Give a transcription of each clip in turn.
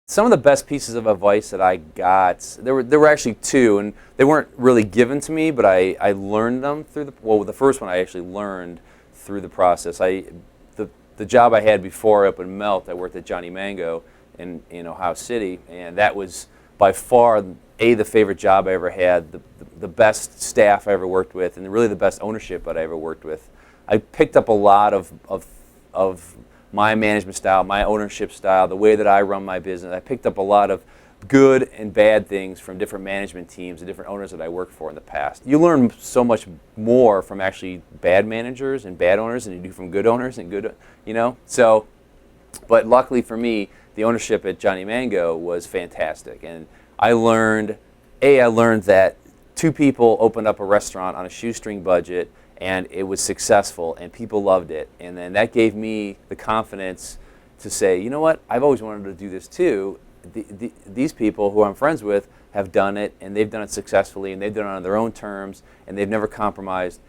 Some of the best pieces of advice that I got, there were actually two, and they weren't really given to me, but I learned them through the first one I actually learned through the process. The job I had before I opened Melt, I worked at Johnny Mango in Ohio City, and that was by far the favorite job I ever had, the best staff I ever worked with, and really the best ownership I ever worked with. I picked up a lot of my management style, my ownership style, the way that I run my business. I picked up a lot of good and bad things from different management teams and different owners that I worked for in the past. You learn so much more from actually bad managers and bad owners than you do from good owners and good, So, but luckily for me, the ownership at Johnny Mango was fantastic, and I learned that two people opened up a restaurant on a shoestring budget, and it was successful, and people loved it. And then that gave me the confidence to say, you know what, I've always wanted to do this too. These people who I'm friends with have done it, and they've done it successfully, and they've done it on their own terms, and they've never compromised.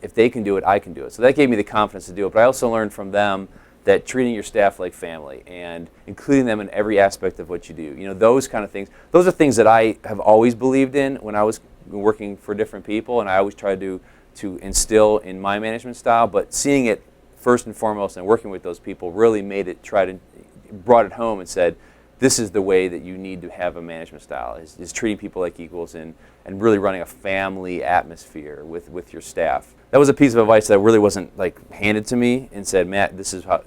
If they can do it, I can do it. So that gave me the confidence to do it. But I also learned from them that treating your staff like family and including them in every aspect of what you do, those kind of things, those are things that I have always believed in when I was working for different people, and I always try to instill in my management style. But seeing it first and foremost and working with those people really brought it home and said, this is the way that you need to have a management style, is treating people like equals and really running a family atmosphere with your staff. That was a piece of advice that really wasn't handed to me and said, Matt, this is how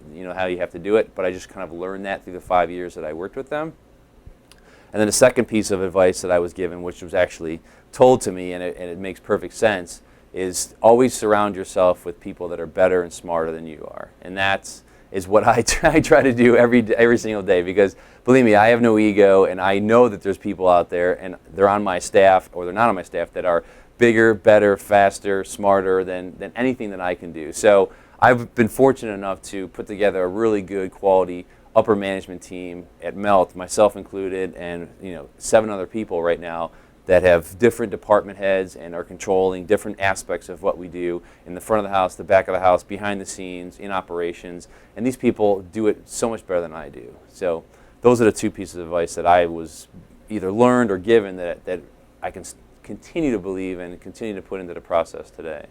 you have to do it, but I just kind of learned that through the 5 years that I worked with them. And then the second piece of advice that I was given, which was actually told to me, and it makes perfect sense, is always surround yourself with people that are better and smarter than you are. And that is what I try to do every single day, because believe me, I have no ego, and I know that there's people out there, and they're on my staff or they're not on my staff, that are bigger, better, faster, smarter than anything that I can do. So I've been fortunate enough to put together a really good quality upper management team at Melt, myself included, and 7 other people right now that have different department heads and are controlling different aspects of what we do in the front of the house, the back of the house, behind the scenes, in operations. And these people do it so much better than I do. So those are the two pieces of advice that I was either learned or given that I can continue to believe and continue to put into the process today.